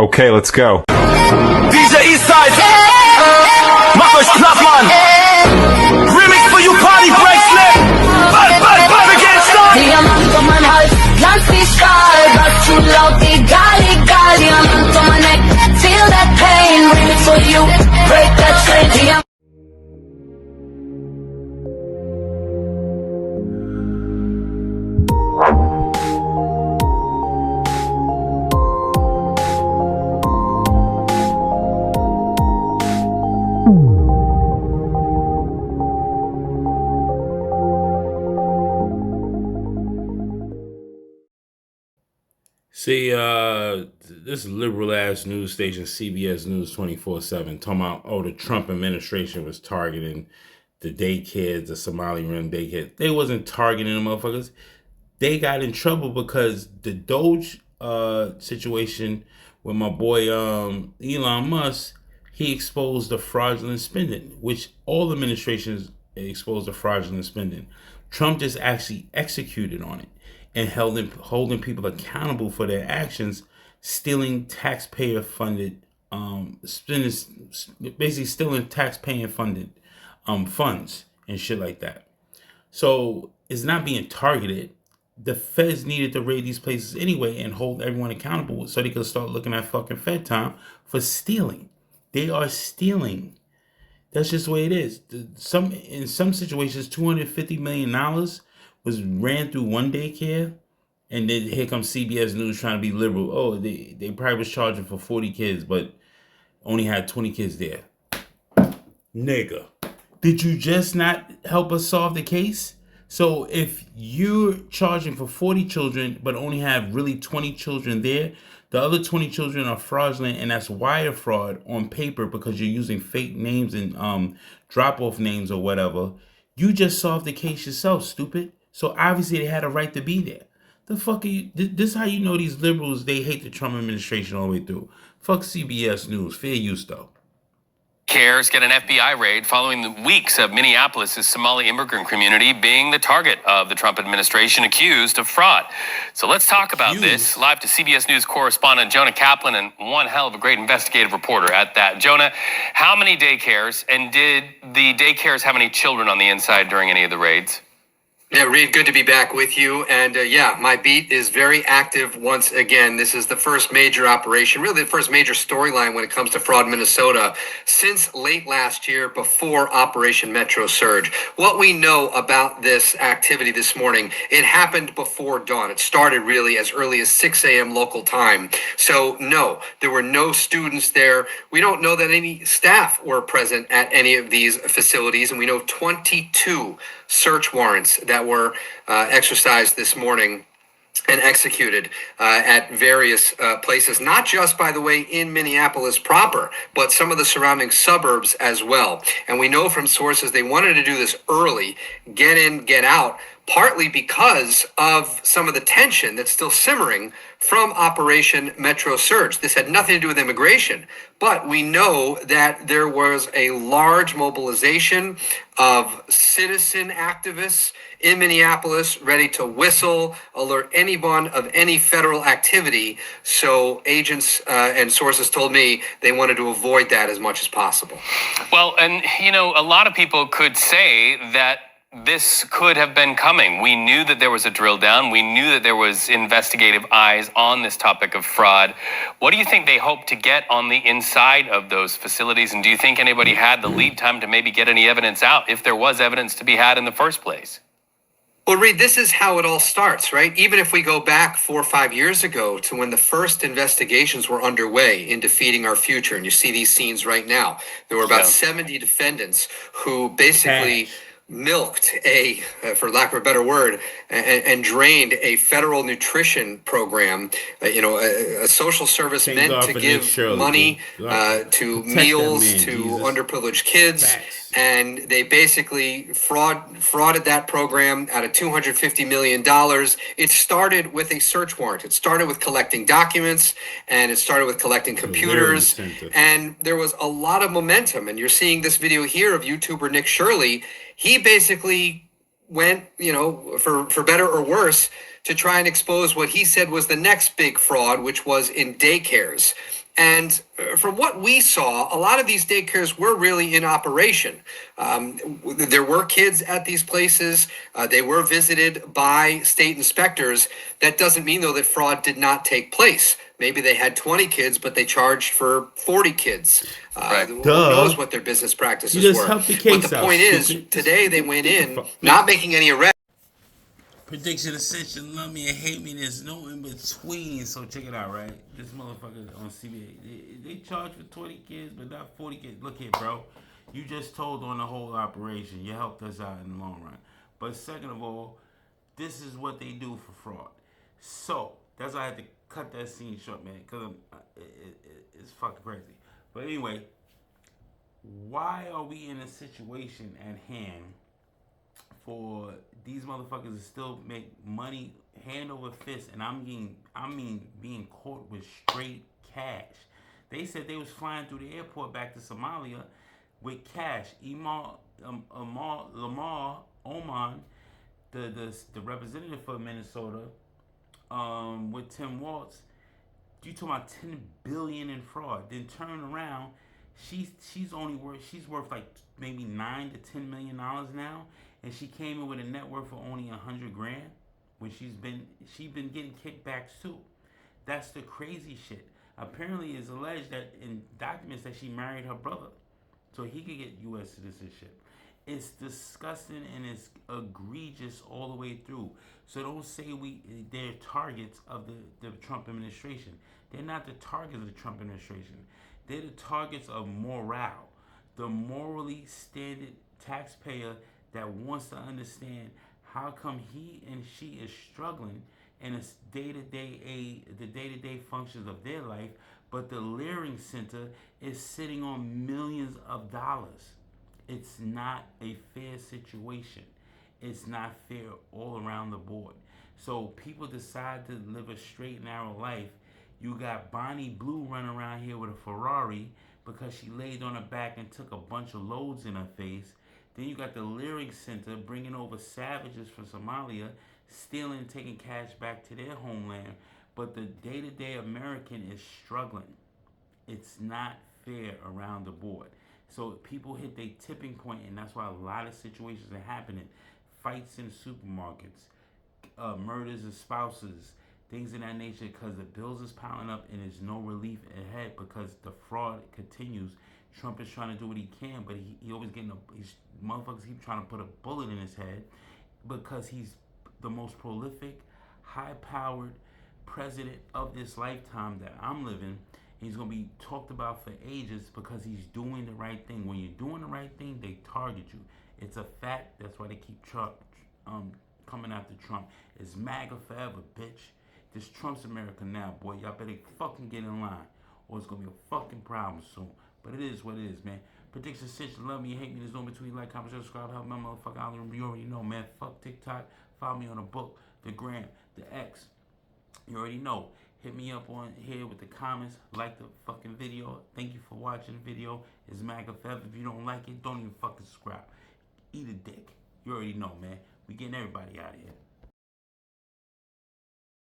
Okay, let's go. DJ Eastside, mach euch platt, Mann. Remix für you Party Bracelet. Bald, wir gehen stark. Diamant um mein Hals, Glanz wie Stahl, was zu laut, egal. Diamant um mein Neck, feel that pain. Remix for you, break that chain. Diamant. See, this liberal-ass news station, CBS News 24/7, talking about, the Trump administration was targeting the daycares, the Somalian daycare. They wasn't targeting the motherfuckers. They got in trouble because the Doge situation with my boy Elon Musk, he exposed the fraudulent spending, which all administrations exposed the fraudulent spending. Trump just actually executed on it and holding people accountable for their actions, stealing taxpayer-funded, basically stealing taxpayer-funded funds and shit like that. So it's not being targeted. The feds needed to raid these places anyway and hold everyone accountable so they could start looking at fucking Fed time for stealing. They are stealing. That's just the way it is. In some situations, $250 million was ran through one daycare, and then here comes CBS News trying to be liberal. Oh, they probably was charging for 40 kids, but only had 20 kids there. Nigga, did you just not help us solve the case? So if you're charging for 40 children, but only have really 20 children there, the other 20 children are fraudulent, and that's wire fraud on paper because you're using fake names and drop-off names or whatever. You just solved the case yourself, stupid. So obviously they had a right to be there. The fuck are you? This is how you know these liberals, they hate the Trump administration all the way through. Fuck CBS News. Fair use, though. Cares get an FBI raid following the weeks of Minneapolis' Somali immigrant community being the target of the Trump administration, accused of fraud. So let's talk about this. Live to CBS News correspondent Jonah Kaplan, and one hell of a great investigative reporter at that. Jonah, how many daycares, and did the daycares have any children on the inside during any of the raids? Yeah, Reed, good to be back with you. And my beat is very active once again. This is the first major operation, really the first major storyline when it comes to fraud in Minnesota since late last year before Operation Metro Surge. What we know about this activity this morning, it happened before dawn. It started really as early as 6 a.m. local time. So no, there were no students there. We don't know that any staff were present at any of these facilities. And we know 22 search warrants that were exercised this morning and executed at various places, not just, by the way, in Minneapolis proper, but some of the surrounding suburbs as well. And we know from sources they wanted to do this early, get in, get out, partly because of some of the tension that's still simmering from Operation Metro Surge. This had nothing to do with immigration, but we know that there was a large mobilization of citizen activists in Minneapolis ready to whistle, alert anyone of any federal activity. So agents and sources told me they wanted to avoid that as much as possible. Well, and a lot of people could say that this could have been coming. We knew that there was a drill down. We knew that there was investigative eyes on this topic of fraud. What do you think they hope to get on the inside of those facilities? And do you think anybody had the lead time to maybe get any evidence out, if there was evidence to be had in the first place? Well, Reed, this is how it all starts, right? Even if we go back 4 or 5 years ago to when the first investigations were underway into Feeding Our Future, and you see these scenes right now, there were about 70 defendants who basically milked for lack of a better word, and drained a federal nutrition program, a social service meant to give money to meals to underprivileged kids. And they basically frauded that program out of $250 million. It started with a search warrant. It started with collecting documents, and it started with collecting computers. And there was a lot of momentum. And you're seeing this video here of YouTuber Nick Shirley. He basically went, for better or worse, to try and expose what he said was the next big fraud, which was in daycares. And from what we saw, a lot of these daycares were really in operation. There were kids at these places. They were visited by state inspectors. That doesn't mean, though, that fraud did not take place. Maybe they had 20 kids, but they charged for 40 kids. Who knows what their business practices just were? helped the case But the out, point is, stupid. today they went in, not making any arrests. Prediction Ascension, love me and hate me. There's no in between. So check it out, right? This motherfucker on CBA, they charge for 20 kids, but not 40 kids. Look here, bro. You just told on the whole operation. You helped us out in the long run. But second of all, this is what they do for fraud. So that's why I had to cut that scene short, man, because it's fucking crazy. But anyway, why are we in a situation at hand for these motherfuckers to still make money hand over fist, and I mean being caught with straight cash? They said they was flying through the airport back to Somalia with cash. Lamar Oman, the representative for Minnesota, with Tim Waltz, you talking about $10 billion in fraud? Then turn around, she's worth like maybe $9 to $10 million now, and she came in with a net worth of only $100 grand when she's been getting kickbacks too. That's the crazy shit. Apparently, it's alleged that in documents that she married her brother, so he could get U.S. citizenship. It's disgusting and it's egregious all the way through. So don't say they're targets of the Trump administration. They're not the targets of the Trump administration. They're the targets of morale. The morally standard taxpayer that wants to understand how come he and she is struggling in the day-to-day functions of their life, but the Learing Center is sitting on millions of dollars. It's not a fair situation. It's not fair all around the board. So people decide to live a straight, narrow life. You got Bonnie Blue running around here with a Ferrari because she laid on her back and took a bunch of loads in her face. Then you got the Learing Center bringing over savages from Somalia, stealing, taking cash back to their homeland. But the day-to-day American is struggling. It's not fair around the board. So people hit their tipping point, and that's why a lot of situations are happening. Fights in supermarkets, murders of spouses, things of that nature, because the bills is piling up and there's no relief ahead because the fraud continues. Trump is trying to do what he can, but he always getting these motherfuckers keep trying to put a bullet in his head because he's the most prolific, high-powered president of this lifetime that I'm living. He's going to be talked about for ages because he's doing the right thing. When you're doing the right thing, they target you. It's a fact. That's why they keep coming after Trump. It's MAGA forever, bitch. This Trump's America now, boy. Y'all better fucking get in line or it's going to be a fucking problem soon. But it is what it is, man. Prediction Ascension, love me, hate me. There's no between. Like, comment, subscribe, help my motherfucker out. You already know, man. Fuck TikTok. Follow me on the book, the gram, the X. You already know. Hit me up on here with the comments. Like the fucking video. Thank you for watching the video. It's MAGA forever. If you don't like it, don't even fucking subscribe. Eat a dick. You already know, man. We getting everybody out of here.